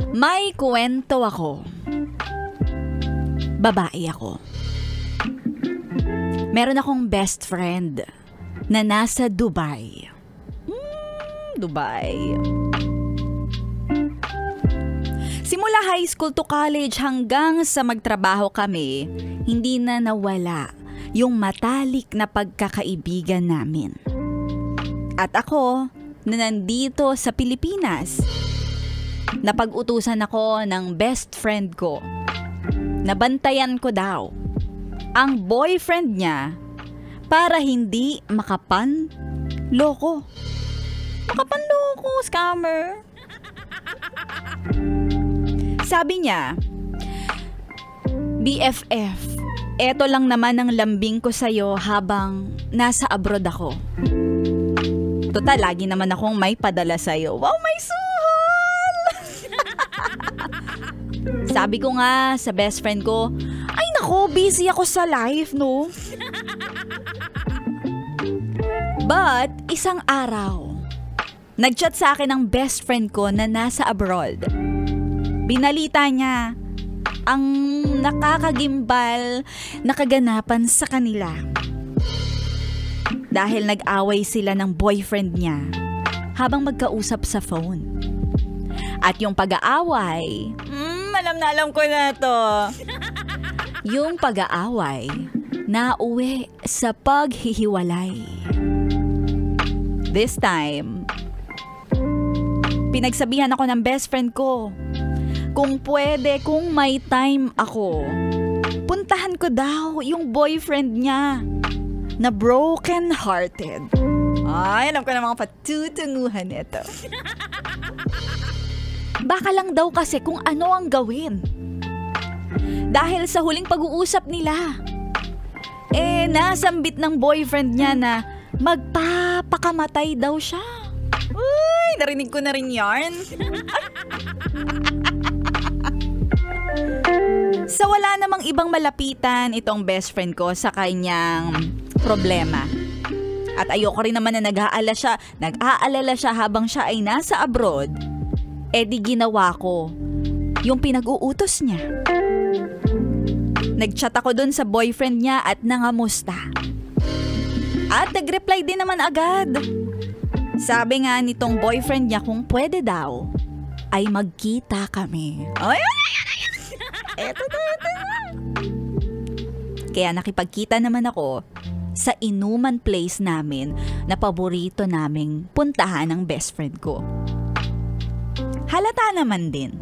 May kwento ako. Babae ako. Meron akong best friend na nasa Dubai. Dubai. Simula high school to college hanggang sa magtrabaho kami, hindi na nawala yung matalik na pagkakaibigan namin. At ako, na nandito sa Pilipinas, napag-utusan ako ng best friend ko. Nabantayan ko daw ang boyfriend niya para hindi makapanloko. Makapanloko, scammer. Sabi niya, BFF, eto lang naman ang lambing ko sa'yo habang nasa abroad ako. Total, lagi naman akong may padala sa'yo. Wow, may suhol! Sabi ko nga sa best friend ko, ay nako, busy ako sa life, no? But, isang araw, nag-chat sa akin ang best friend ko na nasa abroad. Binalita niya ang nakakagimbal na kaganapan sa kanila. Dahil nag-away sila ng boyfriend niya habang magkausap sa phone. At yung pag-aaway, alam ko na to. Yung pag-aaway, nauwi sa paghihiwalay. This time, pinagsabihan ako ng best friend ko kung pwede, kung may time ako, puntahan ko daw yung boyfriend niya na broken-hearted. Ay, alam ko na mga patutunguhan ito. Baka lang daw kasi kung ano ang gawin. Dahil sa huling pag-uusap nila, nasambit ng boyfriend niya na magpapakamatay daw siya. Uy, narinig ko na rin yarn. Sa wala namang ibang malapitan itong best friend ko sa kanyang problema. At ayoko rin naman na nag-aalala siya habang siya ay nasa abroad, di ginawa ko yung pinag-uutos niya. Nag-chat ako dun sa boyfriend niya at nangamusta. At nag-reply din naman agad. Sabi nga nitong boyfriend niya kung pwede daw, ay magkita kami. Ay! Eto na. Kaya nakipagkita naman ako sa inuman place namin na paborito naming puntahan ng best friend ko. Halata naman din.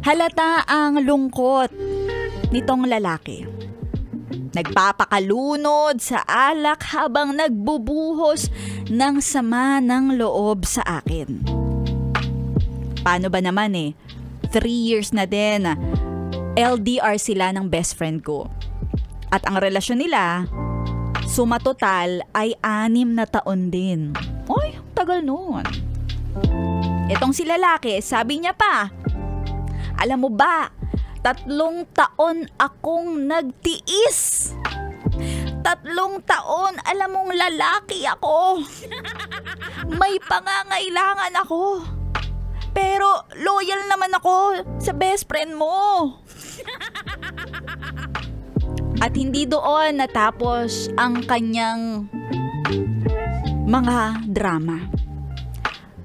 Halata ang lungkot nitong lalaki. Nagpapakalunod sa alak habang nagbubuhos ng sama ng loob sa akin. Paano ba naman 3 years na din LDR sila ng best friend ko. At ang relasyon nila, suma total ay 6 na taon din. Ay, tagal nun. Itong si lalaki, sabi niya pa, alam mo ba, 3 taon akong nagtiis. 3 taon, alam mong lalaki ako. May pangangailangan ako. Pero loyal naman ako sa best friend mo. At hindi doon natapos ang kanyang mga drama.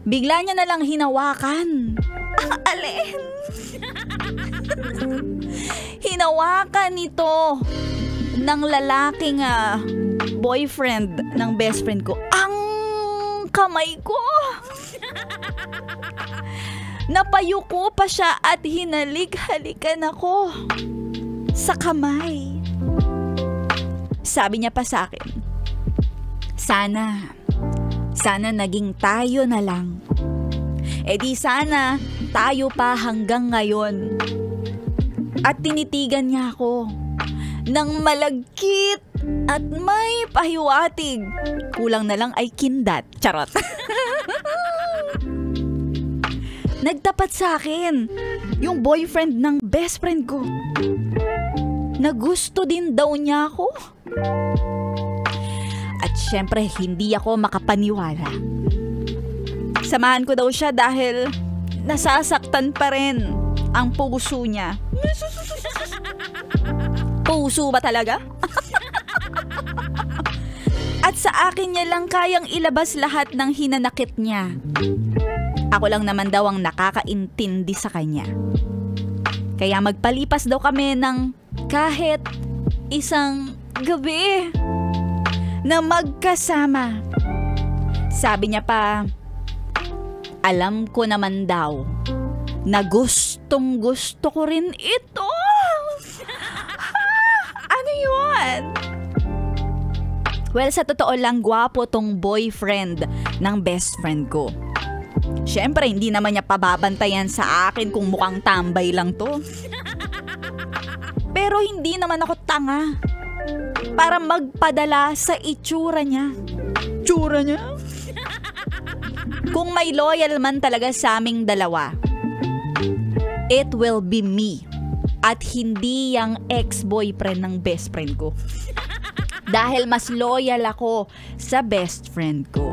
Bigla niya na lang hinawakan. Alin? Hinawakan ito ng lalaking boyfriend ng best friend ko ang kamay ko. Napayuko pa siya at hinalik-halikan ako sa kamay. Sabi niya pa sa akin, sana naging tayo na lang. Di sana tayo pa hanggang ngayon. At tinitigan niya ako ng malagkit at may pahiwatig. Kulang na lang ay kindat. Charot. Nagtapat sa akin yung boyfriend ng best friend ko. Na gusto din daw niya ako. At syempre, hindi ako makapaniwala. Samahan ko daw siya dahil nasasaktan pa rin ang puso niya. Puso ba talaga? At sa akin niya lang kayang ilabas lahat ng hinanakit niya. Ako lang naman daw ang nakakaintindi sa kanya. Kaya magpalipas daw kami ng kahit isang gabi na magkasama. Sabi niya pa, alam ko naman daw na gustong gusto ko rin ito. Ano yun? Well, sa totoo lang, gwapo tong boyfriend ng best friend ko. Siyempre, hindi naman niya pababantayan sa akin kung mukhang tambay lang to. Pero hindi naman ako tanga para magpadala sa itsura niya. Tsura niya? Kung may loyal man talaga sa aming dalawa, it will be me at hindi yung ex-boyfriend ng best friend ko. Dahil mas loyal ako sa best friend ko.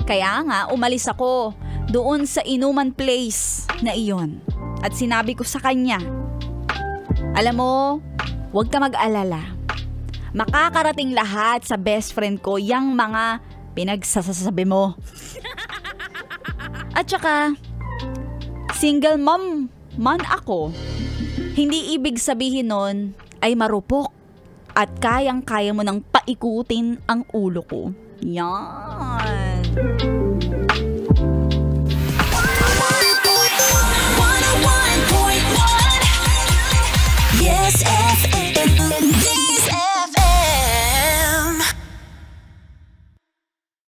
Kaya nga, umalis ako doon sa inuman place na iyon. At sinabi ko sa kanya, alam mo, huwag ka mag-alala. Makakarating lahat sa best friend ko yung mga pinagsasasabi mo. At saka, single mom man ako. Hindi ibig sabihin nun ay marupok at kayang-kaya mo nang paikutin ang ulo ko. Yan.